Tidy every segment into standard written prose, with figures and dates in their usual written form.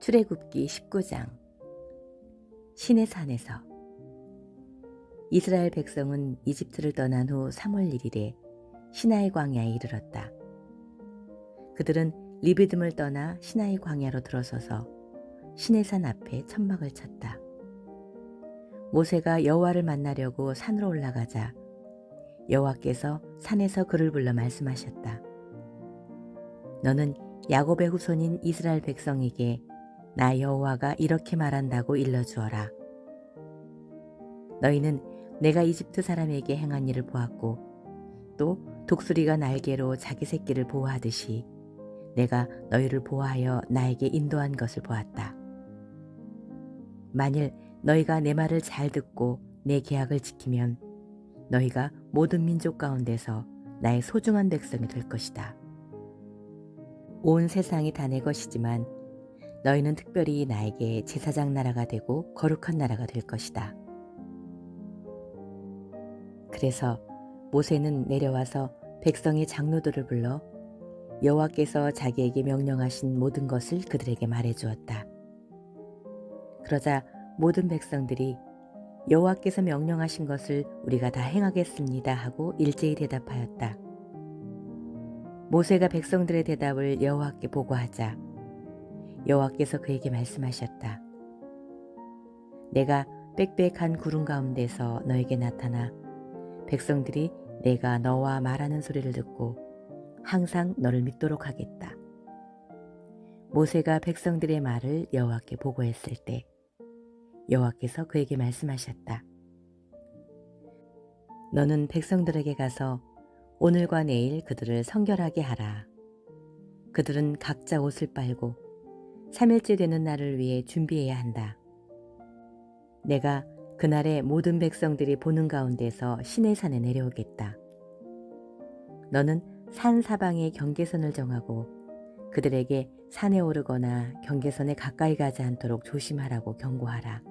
출애굽기 19장. 시내산에서. 이스라엘 백성은 이집트를 떠난 후 3월 1일에 시나이 광야에 이르렀다. 그들은 리비딤을 떠나 시나이 광야로 들어서서 시내산 앞에 천막을 쳤다. 모세가 여호와를 만나려고 산으로 올라가자 여호와께서 산에서 그를 불러 말씀하셨다. 너는 야곱의 후손인 이스라엘 백성에게 나 여호와가 이렇게 말한다고 일러주어라. 너희는 내가 이집트 사람에게 행한 일을 보았고 또 독수리가 날개로 자기 새끼를 보호하듯이 내가 너희를 보호하여 나에게 인도한 것을 보았다. 만일 너희가 내 말을 잘 듣고 내 계약을 지키면 너희가 모든 민족 가운데서 나의 소중한 백성이 될 것이다. 온 세상이 다 내 것이지만 너희는 특별히 나에게 제사장 나라가 되고 거룩한 나라가 될 것이다. 그래서 모세는 내려와서 백성의 장로들을 불러 여호와께서 자기에게 명령하신 모든 것을 그들에게 말해주었다. 그러자 모든 백성들이 여호와께서 명령하신 것을 우리가 다 행하겠습니다 하고 일제히 대답하였다. 모세가 백성들의 대답을 여호와께 보고하자 여호와께서 그에게 말씀하셨다. 내가 빽빽한 구름 가운데서 너에게 나타나 백성들이 내가 너와 말하는 소리를 듣고 항상 너를 믿도록 하겠다. 모세가 백성들의 말을 여호와께 보고했을 때 여호와께서 그에게 말씀하셨다. 너는 백성들에게 가서 오늘과 내일 그들을 성결하게 하라. 그들은 각자 옷을 빨고 3일째 되는 날을 위해 준비해야 한다. 내가 그날에 모든 백성들이 보는 가운데서 시내산에 내려오겠다. 너는 산 사방에 경계선을 정하고 그들에게 산에 오르거나 경계선에 가까이 가지 않도록 조심하라고 경고하라.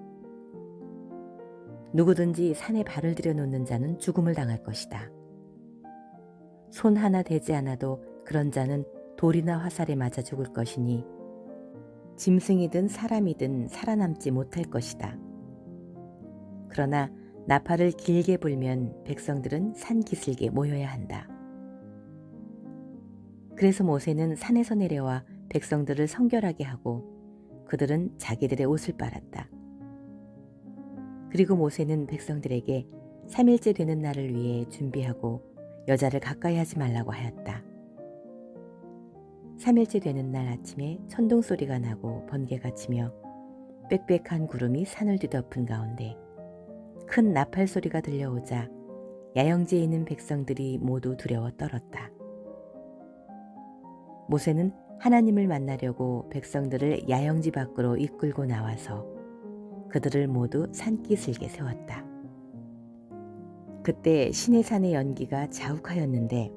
누구든지 산에 발을 들여놓는 자는 죽음을 당할 것이다. 손 하나 대지 않아도 그런 자는 돌이나 화살에 맞아 죽을 것이니 짐승이든 사람이든 살아남지 못할 것이다. 그러나 나팔을 길게 불면 백성들은 산 기슭에 모여야 한다. 그래서 모세는 산에서 내려와 백성들을 성결하게 하고 그들은 자기들의 옷을 빨았다. 그리고 모세는 백성들에게 3일째 되는 날을 위해 준비하고 여자를 가까이 하지 말라고 하였다. 3일째 되는 날 아침에 천둥 소리가 나고 번개가 치며 빽빽한 구름이 산을 뒤덮은 가운데 큰 나팔 소리가 들려오자 야영지에 있는 백성들이 모두 두려워 떨었다. 모세는 하나님을 만나려고 백성들을 야영지 밖으로 이끌고 나와서 그들을 모두 산기슭에 세웠다. 그때 시내산의 연기가 자욱하였는데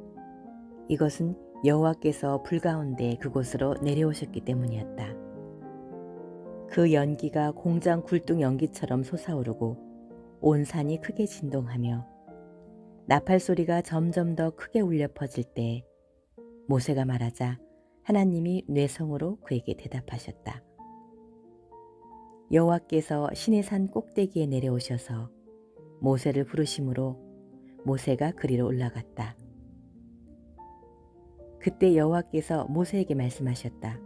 이것은 여호와께서 불 가운데 그곳으로 내려오셨기 때문이었다. 그 연기가 공장 굴뚝 연기처럼 솟아오르고 온 산이 크게 진동하며 나팔 소리가 점점 더 크게 울려 퍼질 때 모세가 말하자 하나님이 뇌성으로 그에게 대답하셨다. 여호와께서 시내산 꼭대기에 내려오셔서 모세를 부르심으로 모세가 그리로 올라갔다. 그때 여호와께서 모세에게 말씀하셨다.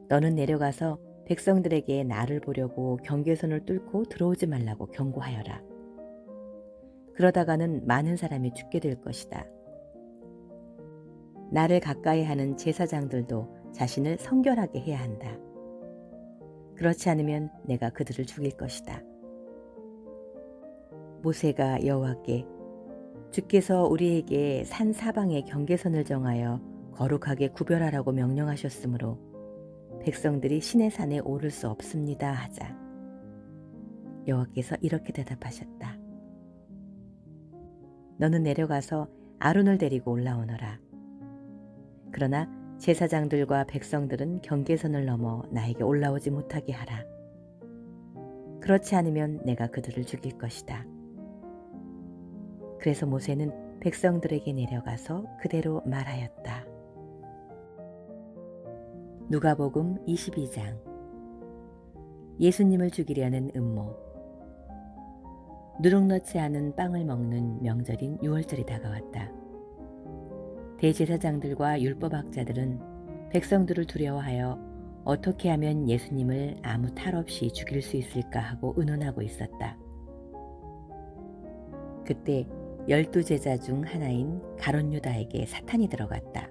너는 내려가서 백성들에게 나를 보려고 경계선을 뚫고 들어오지 말라고 경고하여라. 그러다가는 많은 사람이 죽게 될 것이다. 나를 가까이 하는 제사장들도 자신을 성결하게 해야 한다. 그렇지 않으면 내가 그들을 죽일 것이다. 모세가 여호와께 주께서 우리에게 산 사방에 경계선을 정하여 거룩하게 구별하라고 명령하셨으므로 백성들이 시내산에 오를 수 없습니다 하자 여호와께서 이렇게 대답하셨다. 너는 내려가서 아론을 데리고 올라오너라. 그러나 제사장들과 백성들은 경계선을 넘어 나에게 올라오지 못하게 하라. 그렇지 않으면 내가 그들을 죽일 것이다. 그래서 모세는 백성들에게 내려가서 그대로 말하였다. 누가복음 22장. 예수님을 죽이려는 음모. 누룩 넣지 않은 빵을 먹는 명절인 유월절이 다가왔다. 대제사장들과 율법학자들은 백성들을 두려워하여 어떻게 하면 예수님을 아무 탈 없이 죽일 수 있을까 하고 의논하고 있었다. 그때 12제자 중 하나인 가룟 유다에게 사탄이 들어갔다.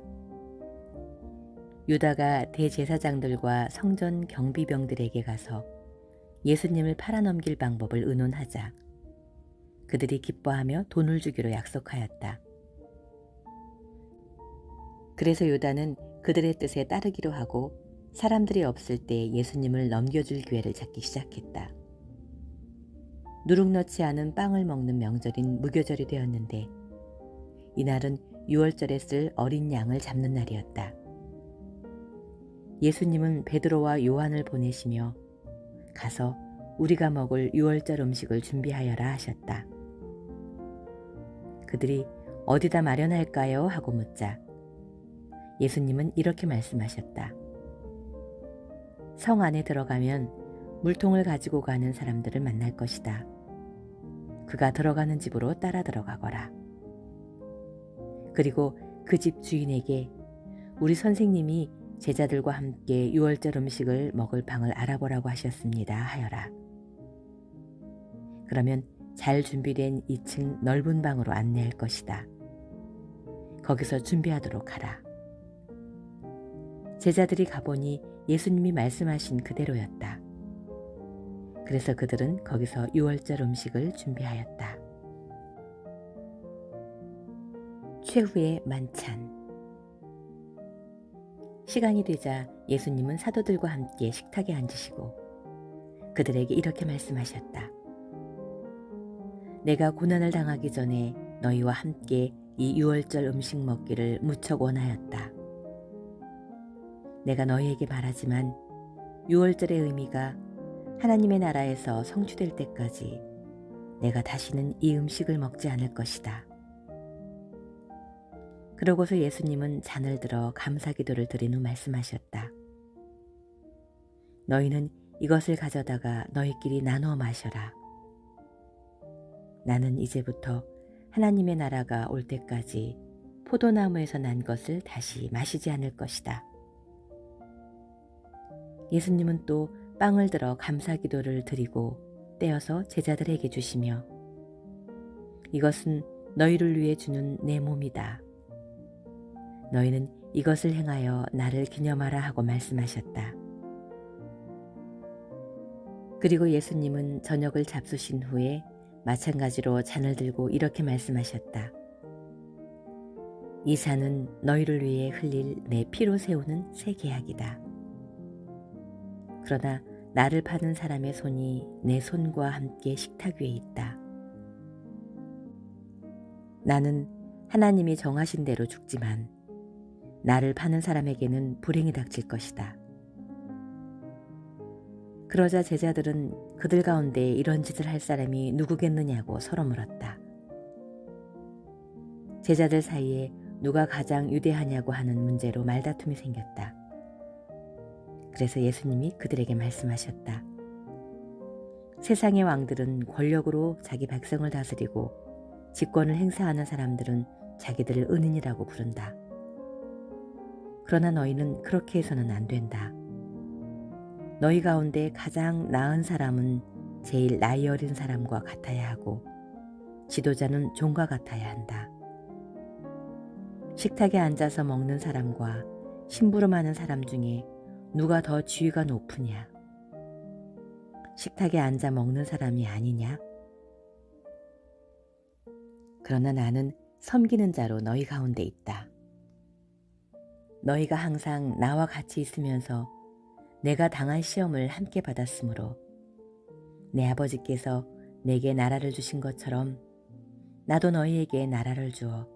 유다가 대제사장들과 성전 경비병들에게 가서 예수님을 팔아넘길 방법을 의논하자 그들이 기뻐하며 돈을 주기로 약속하였다. 그래서 유다는 그들의 뜻에 따르기로 하고 사람들이 없을 때 예수님을 넘겨줄 기회를 찾기 시작했다. 누룩 넣지 않은 빵을 먹는 명절인 무교절이 되었는데 이날은 유월절에 쓸 어린 양을 잡는 날이었다. 예수님은 베드로와 요한을 보내시며 가서 우리가 먹을 유월절 음식을 준비하여라 하셨다. 그들이 어디다 마련할까요? 하고 묻자 예수님은 이렇게 말씀하셨다. 성 안에 들어가면 물통을 가지고 가는 사람들을 만날 것이다. 그가 들어가는 집으로 따라 들어가거라. 그리고 그 집 주인에게 우리 선생님이 제자들과 함께 유월절 음식을 먹을 방을 알아보라고 하셨습니다 하여라. 그러면 잘 준비된 2층 넓은 방으로 안내할 것이다. 거기서 준비하도록 하라. 제자들이 가보니 예수님이 말씀하신 그대로였다. 그래서 그들은 거기서 유월절 음식을 준비하였다. 최후의 만찬. 시간이 되자 예수님은 사도들과 함께 식탁에 앉으시고 그들에게 이렇게 말씀하셨다. 내가 고난을 당하기 전에 너희와 함께 이 유월절 음식 먹기를 무척 원하였다. 내가 너희에게 말하지만 유월절의 의미가 하나님의 나라에서 성취될 때까지 내가 다시는 이 음식을 먹지 않을 것이다. 그러고서 예수님은 잔을 들어 감사기도를 드린 후 말씀하셨다. 너희는 이것을 가져다가 너희끼리 나누어 마셔라. 나는 이제부터 하나님의 나라가 올 때까지 포도나무에서 난 것을 다시 마시지 않을 것이다. 예수님은 또 빵을 들어 감사기도를 드리고 떼어서 제자들에게 주시며 이것은 너희를 위해 주는 내 몸이다. 너희는 이것을 행하여 나를 기념하라 하고 말씀하셨다. 그리고 예수님은 저녁을 잡수신 후에 마찬가지로 잔을 들고 이렇게 말씀하셨다. 이 잔은 너희를 위해 흘릴 내 피로 세우는 새 계약이다. 그러나 나를 파는 사람의 손이 내 손과 함께 식탁 위에 있다. 나는 하나님이 정하신 대로 죽지만 나를 파는 사람에게는 불행이 닥칠 것이다. 그러자 제자들은 그들 가운데 이런 짓을 할 사람이 누구겠느냐고 서로 물었다. 제자들 사이에 누가 가장 유대하냐고 하는 문제로 말다툼이 생겼다. 그래서 예수님이 그들에게 말씀하셨다. 세상의 왕들은 권력으로 자기 백성을 다스리고 직권을 행사하는 사람들은 자기들을 은인이라고 부른다. 그러나 너희는 그렇게 해서는 안 된다. 너희 가운데 가장 나은 사람은 제일 나이 어린 사람과 같아야 하고 지도자는 종과 같아야 한다. 식탁에 앉아서 먹는 사람과 심부름하는 사람 중에 누가 더 지위가 높으냐? 식탁에 앉아 먹는 사람이 아니냐? 그러나 나는 섬기는 자로 너희 가운데 있다. 너희가 항상 나와 같이 있으면서 내가 당한 시험을 함께 받았으므로 내 아버지께서 내게 나라를 주신 것처럼 나도 너희에게 나라를 주어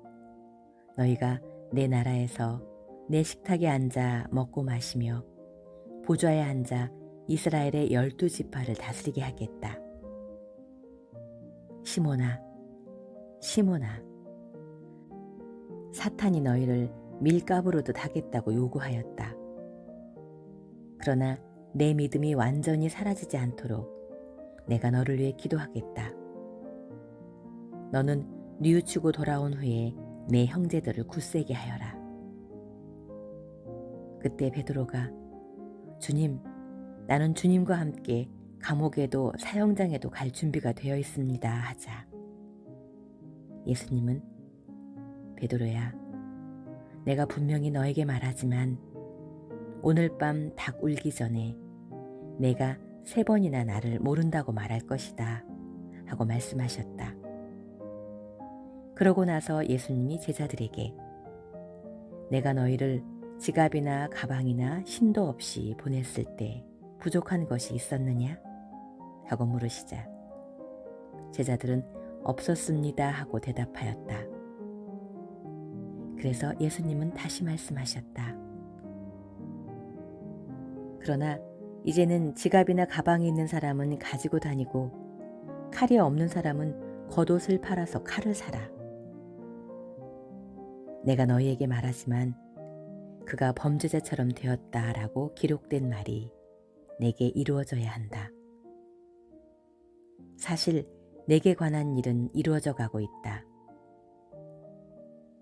너희가 내 나라에서 내 식탁에 앉아 먹고 마시며 보좌에 앉아 이스라엘의 12지파를 다스리게 하겠다. 시몬아, 시몬아, 사탄이 너희를 밀가부르듯 하겠다고 요구하였다. 그러나 내 믿음이 완전히 사라지지 않도록 내가 너를 위해 기도하겠다. 너는 뉘우치고 돌아온 후에 내 형제들을 굳세게 하여라. 그때 베드로가 주님, 나는 주님과 함께 감옥에도 사형장에도 갈 준비가 되어 있습니다 하자 예수님은 베드로야, 내가 분명히 너에게 말하지만 오늘 밤 닭 울기 전에 내가 3번이나 나를 모른다고 말할 것이다 하고 말씀하셨다. 그러고 나서 예수님이 제자들에게 내가 너희를 지갑이나 가방이나 신도 없이 보냈을 때 부족한 것이 있었느냐? 하고 물으시자 제자들은 없었습니다 하고 대답하였다. 그래서 예수님은 다시 말씀하셨다. 그러나 이제는 지갑이나 가방이 있는 사람은 가지고 다니고 칼이 없는 사람은 겉옷을 팔아서 칼을 사라. 내가 너희에게 말하지만 그가 범죄자처럼 되었다라고 기록된 말이 내게 이루어져야 한다. 사실 내게 관한 일은 이루어져 가고 있다.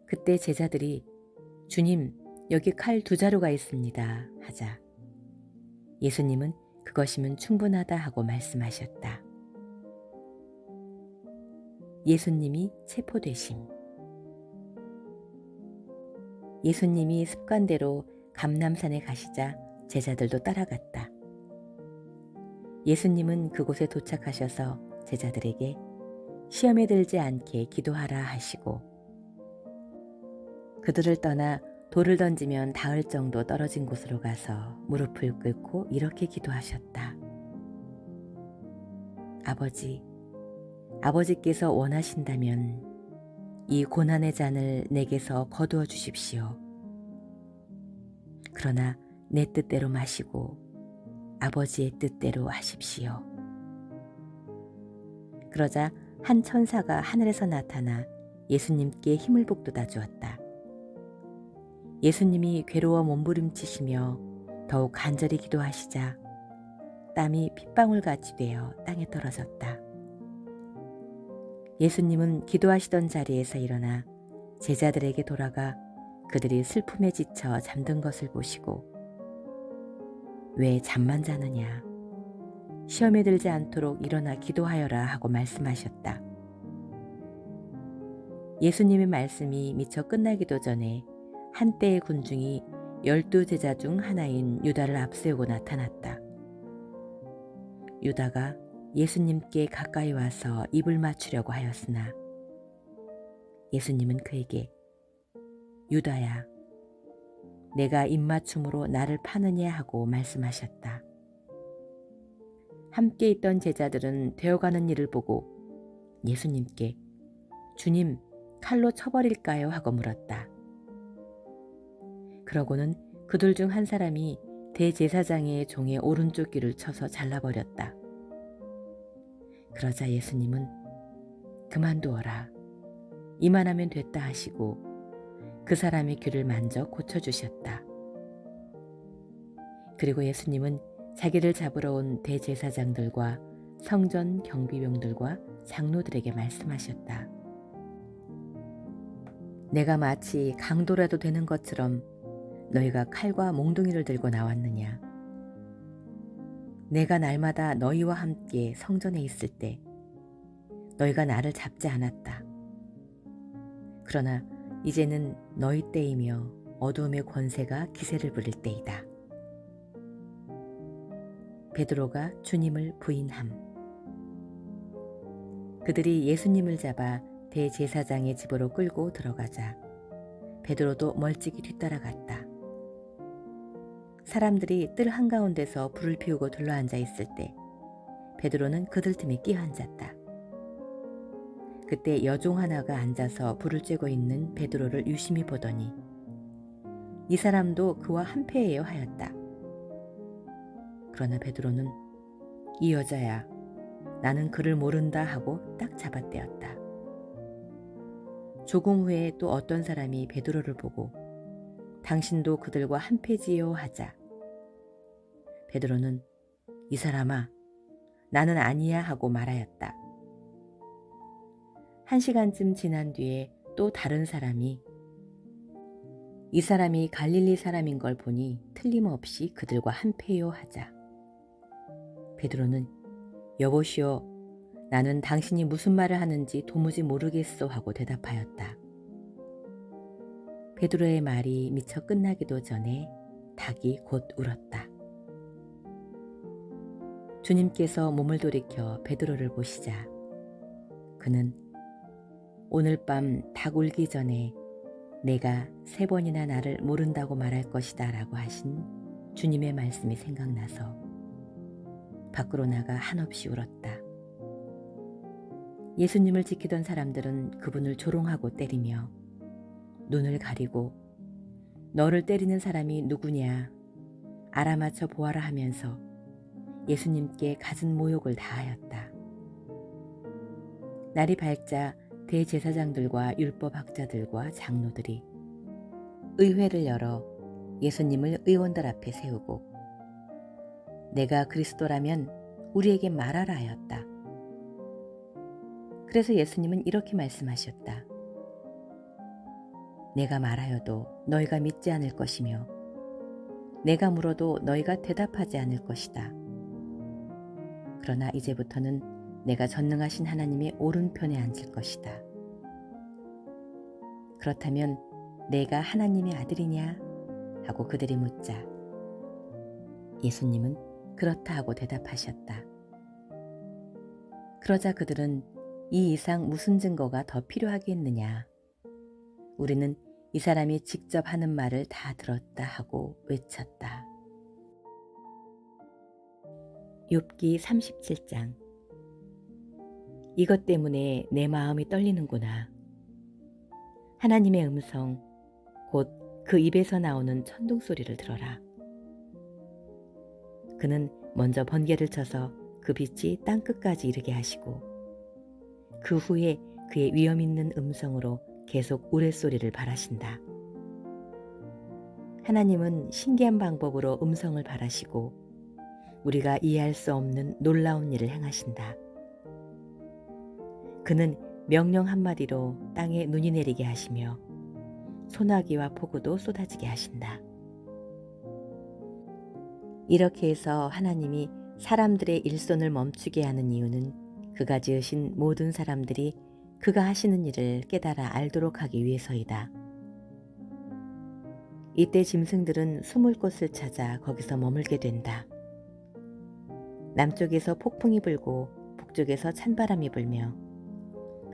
그때 제자들이 주님, 여기 칼 2자루가 있습니다 하자 예수님은 그것이면 충분하다 하고 말씀하셨다. 예수님이 체포되심. 예수님이 습관대로 감람산에 가시자 제자들도 따라갔다. 예수님은 그곳에 도착하셔서 제자들에게 시험에 들지 않게 기도하라 하시고 그들을 떠나 돌을 던지면 닿을 정도 떨어진 곳으로 가서 무릎을 꿇고 이렇게 기도하셨다. 아버지, 아버지께서 원하신다면 이 고난의 잔을 내게서 거두어 주십시오. 그러나 내 뜻대로 마시고 아버지의 뜻대로 하십시오. 그러자 한 천사가 하늘에서 나타나 예수님께 힘을 북돋아 주었다. 예수님이 괴로워 몸부림치시며 더욱 간절히 기도하시자 땀이 핏방울같이 되어 땅에 떨어졌다. 예수님은 기도하시던 자리에서 일어나 제자들에게 돌아가 그들이 슬픔에 지쳐 잠든 것을 보시고 왜 잠만 자느냐? 시험에 들지 않도록 일어나 기도하여라 하고 말씀하셨다. 예수님의 말씀이 미처 끝나기도 전에 한때의 군중이 12제자 중 하나인 유다를 앞세우고 나타났다. 유다가 예수님께 가까이 와서 입을 맞추려고 하였으나 예수님은 그에게 유다야, 내가 입맞춤으로 나를 파느냐 하고 말씀하셨다. 함께 있던 제자들은 되어가는 일을 보고 예수님께 주님, 칼로 쳐버릴까요? 하고 물었다. 그러고는 그들 중 한 사람이 대제사장의 종의 오른쪽 귀를 쳐서 잘라버렸다. 그러자 예수님은 그만두어라. 이만하면 됐다 하시고 그 사람의 귀를 만져 고쳐주셨다. 그리고 예수님은 자기를 잡으러 온 대제사장들과 성전 경비병들과 장로들에게 말씀하셨다. 내가 마치 강도라도 되는 것처럼 너희가 칼과 몽둥이를 들고 나왔느냐? 내가 날마다 너희와 함께 성전에 있을 때 너희가 나를 잡지 않았다. 그러나 이제는 너희 때이며 어두움의 권세가 기세를 부릴 때이다. 베드로가 주님을 부인함. 그들이 예수님을 잡아 대제사장의 집으로 끌고 들어가자 베드로도 멀찍이 뒤따라갔다. 사람들이 뜰 한가운데서 불을 피우고 둘러앉아 있을 때 베드로는 그들 틈에 끼어앉았다. 그때 여종 하나가 앉아서 불을 쬐고 있는 베드로를 유심히 보더니 이 사람도 그와 한패예요 하였다. 그러나 베드로는 이 여자야, 나는 그를 모른다 하고 딱 잡아떼었다. 조금 후에 또 어떤 사람이 베드로를 보고 당신도 그들과 한패지요 하자 베드로는 이 사람아, 나는 아니야 하고 말하였다. 1시간쯤 지난 뒤에 또 다른 사람이 이 사람이 갈릴리 사람인 걸 보니 틀림없이 그들과 한패요 하자. 베드로는 여보시오, 나는 당신이 무슨 말을 하는지 도무지 모르겠소 하고 대답하였다. 베드로의 말이 미처 끝나기도 전에 닭이 곧 울었다. 주님께서 몸을 돌이켜 베드로를 보시자 그는 오늘 밤 닭 울기 전에 내가 3번이나 나를 모른다고 말할 것이다 라고 하신 주님의 말씀이 생각나서 밖으로 나가 한없이 울었다. 예수님을 지키던 사람들은 그분을 조롱하고 때리며 눈을 가리고 너를 때리는 사람이 누구냐 알아맞혀 보아라 하면서 예수님께 갖은 모욕을 다하였다. 날이 밝자 대제사장들과 율법학자들과 장로들이 의회를 열어 예수님을 의원들 앞에 세우고 내가 그리스도라면 우리에게 말하라 하였다. 그래서 예수님은 이렇게 말씀하셨다. 내가 말하여도 너희가 믿지 않을 것이며 내가 물어도 너희가 대답하지 않을 것이다. 그러나 이제부터는 내가 전능하신 하나님의 오른편에 앉을 것이다. 그렇다면 내가 하나님의 아들이냐? 하고 그들이 묻자 예수님은 그렇다 하고 대답하셨다. 그러자 그들은 이 이상 무슨 증거가 더 필요하겠느냐? 우리는 이 사람이 직접 하는 말을 다 들었다 하고 외쳤다. 욥기 37장. 이것 때문에 내 마음이 떨리는구나. 하나님의 음성, 곧 그 입에서 나오는 천둥 소리를 들어라. 그는 먼저 번개를 쳐서 그 빛이 땅끝까지 이르게 하시고 그 후에 그의 위엄 있는 음성으로 계속 우레소리를 발하신다. 하나님은 신기한 방법으로 음성을 발하시고 우리가 이해할 수 없는 놀라운 일을 행하신다. 그는 명령 한마디로 땅에 눈이 내리게 하시며 소나기와 폭우도 쏟아지게 하신다. 이렇게 해서 하나님이 사람들의 일손을 멈추게 하는 이유는 그가 지으신 모든 사람들이 그가 하시는 일을 깨달아 알도록 하기 위해서이다. 이때 짐승들은 숨을 곳을 찾아 거기서 머물게 된다. 남쪽에서 폭풍이 불고 북쪽에서 찬바람이 불며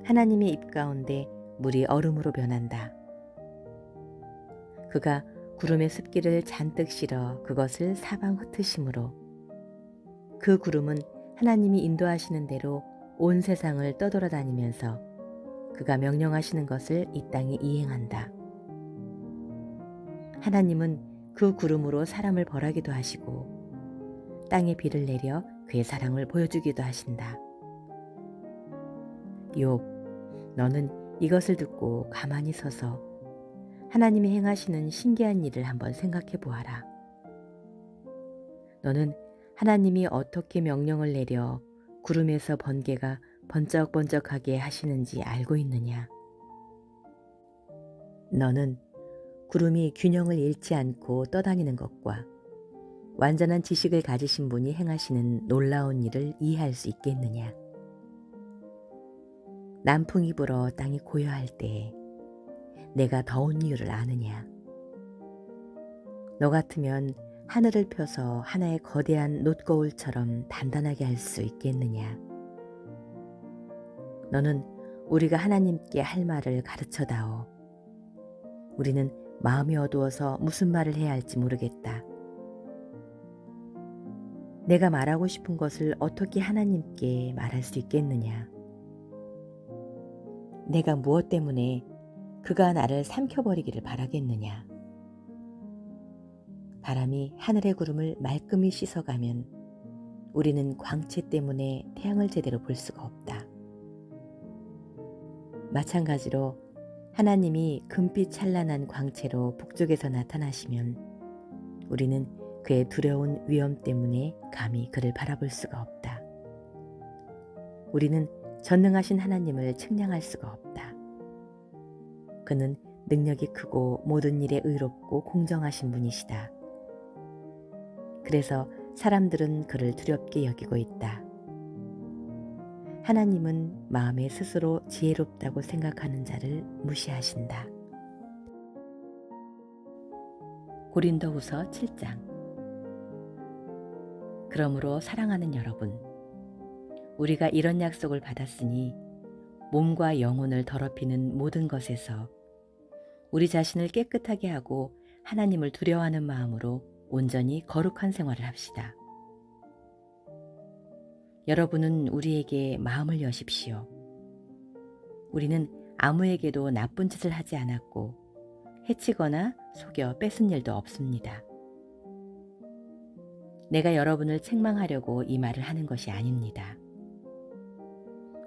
하나님의 입 가운데 물이 얼음으로 변한다. 그가 구름의 습기를 잔뜩 실어 그것을 사방 흩으심으로 그 구름은 하나님이 인도하시는 대로 온 세상을 떠돌아다니면서 그가 명령하시는 것을 이 땅에 이행한다. 하나님은 그 구름으로 사람을 벌하기도 하시고 땅에 비를 내려 그의 사랑을 보여주기도 하신다. 욥, 너는 이것을 듣고 가만히 서서 하나님이 행하시는 신기한 일을 한번 생각해 보아라. 너는 하나님이 어떻게 명령을 내려 구름에서 번개가 번쩍번쩍하게 하시는지 알고 있느냐? 너는 구름이 균형을 잃지 않고 떠다니는 것과 완전한 지식을 가지신 분이 행하시는 놀라운 일을 이해할 수 있겠느냐? 남풍이 불어 땅이 고요할 때에 내가 더운 이유를 아느냐? 너 같으면 하늘을 펴서 하나의 거대한 놋거울처럼 단단하게 할 수 있겠느냐? 너는 우리가 하나님께 할 말을 가르쳐다오. 우리는 마음이 어두워서 무슨 말을 해야 할지 모르겠다. 내가 말하고 싶은 것을 어떻게 하나님께 말할 수 있겠느냐? 내가 무엇 때문에 그가 나를 삼켜버리기를 바라겠느냐? 바람이 하늘의 구름을 말끔히 씻어가면 우리는 광채 때문에 태양을 제대로 볼 수가 없다. 마찬가지로 하나님이 금빛 찬란한 광채로 북쪽에서 나타나시면 우리는 그의 두려운 위험 때문에 감히 그를 바라볼 수가 없다. 우리는 전능하신 하나님을 측량할 수가 없다. 그는 능력이 크고 모든 일에 의롭고 공정하신 분이시다. 그래서 사람들은 그를 두렵게 여기고 있다. 하나님은 마음에 스스로 지혜롭다고 생각하는 자를 무시하신다. 고린도후서 7장. 그러므로 사랑하는 여러분, 우리가 이런 약속을 받았으니 몸과 영혼을 더럽히는 모든 것에서 우리 자신을 깨끗하게 하고 하나님을 두려워하는 마음으로 온전히 거룩한 생활을 합시다. 여러분은 우리에게 마음을 여십시오. 우리는 아무에게도 나쁜 짓을 하지 않았고 해치거나 속여 뺏은 일도 없습니다. 내가 여러분을 책망하려고 이 말을 하는 것이 아닙니다.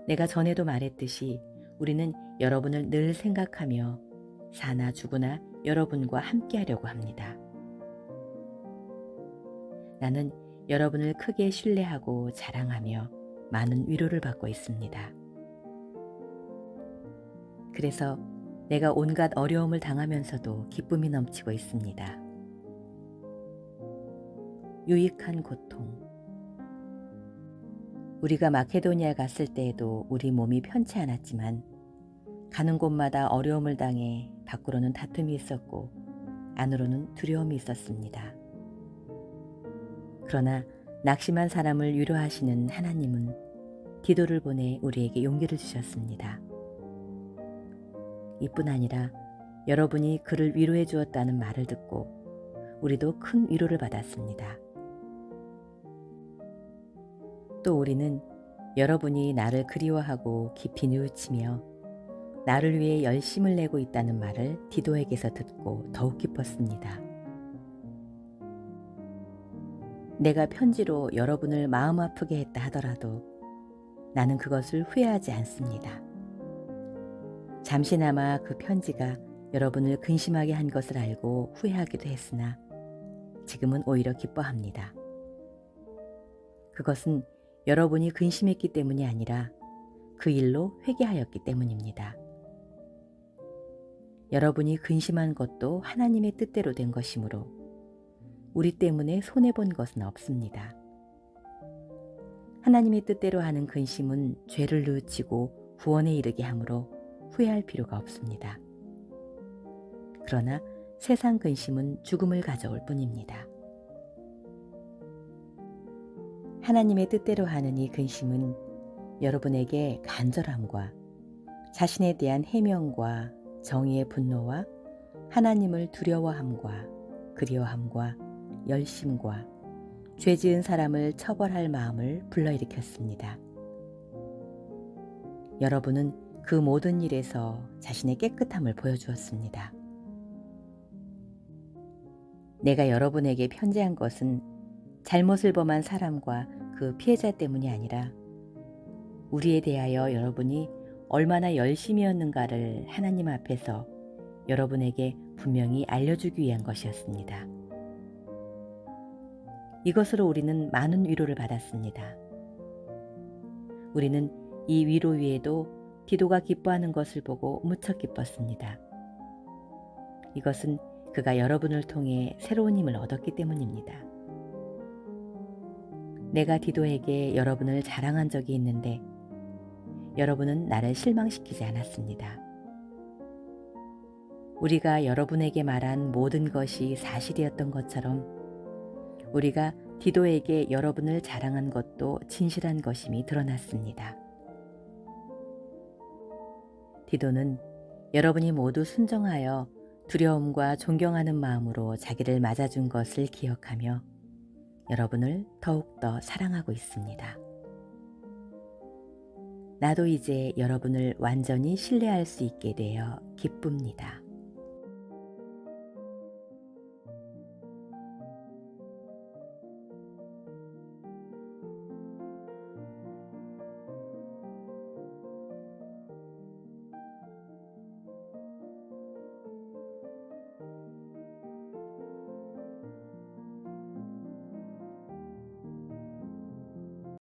내가 전에도 말했듯이 우리는 여러분을 늘 생각하며 사나 죽으나 여러분과 함께하려고 합니다. 나는 여러분을 크게 신뢰하고 자랑하며 많은 위로를 받고 있습니다. 그래서 내가 온갖 어려움을 당하면서도 기쁨이 넘치고 있습니다. 유익한 고통. 우리가 마케도니아 갔을 때에도 우리 몸이 편치 않았지만 가는 곳마다 어려움을 당해 밖으로는 다툼이 있었고 안으로는 두려움이 있었습니다. 그러나 낙심한 사람을 위로하시는 하나님은 디도를 보내 우리에게 용기를 주셨습니다. 이뿐 아니라 여러분이 그를 위로해 주었다는 말을 듣고 우리도 큰 위로를 받았습니다. 또 우리는 여러분이 나를 그리워하고 깊이 뉘우치며 나를 위해 열심을 내고 있다는 말을 디도에게서 듣고 더욱 기뻤습니다. 내가 편지로 여러분을 마음 아프게 했다 하더라도 나는 그것을 후회하지 않습니다. 잠시나마 그 편지가 여러분을 근심하게 한 것을 알고 후회하기도 했으나 지금은 오히려 기뻐합니다. 그것은 여러분이 근심했기 때문이 아니라 그 일로 회개하였기 때문입니다. 여러분이 근심한 것도 하나님의 뜻대로 된 것이므로 우리 때문에 손해본 것은 없습니다. 하나님의 뜻대로 하는 근심은 죄를 뉘우치고 구원에 이르게 하므로 후회할 필요가 없습니다. 그러나 세상 근심은 죽음을 가져올 뿐입니다. 하나님의 뜻대로 하는 이 근심은 여러분에게 간절함과 자신에 대한 해명과 정의의 분노와 하나님을 두려워함과 그리워함과 열심과 죄 지은 사람을 처벌할 마음을 불러일으켰습니다. 여러분은 그 모든 일에서 자신의 깨끗함을 보여주었습니다. 내가 여러분에게 편지한 것은 잘못을 범한 사람과 그 피해자 때문이 아니라 우리에 대하여 여러분이 얼마나 열심이었는가를 하나님 앞에서 여러분에게 분명히 알려주기 위한 것이었습니다. 이것으로 우리는 많은 위로를 받았습니다. 우리는 이 위로 위에도 디도가 기뻐하는 것을 보고 무척 기뻤습니다. 이것은 그가 여러분을 통해 새로운 힘을 얻었기 때문입니다. 내가 디도에게 여러분을 자랑한 적이 있는데 여러분은 나를 실망시키지 않았습니다. 우리가 여러분에게 말한 모든 것이 사실이었던 것처럼 우리가 디도에게 여러분을 자랑한 것도 진실한 것임이 드러났습니다. 디도는 여러분이 모두 순종하여 두려움과 존경하는 마음으로 자기를 맞아준 것을 기억하며 여러분을 더욱더 사랑하고 있습니다. 나도 이제 여러분을 완전히 신뢰할 수 있게 되어 기쁩니다.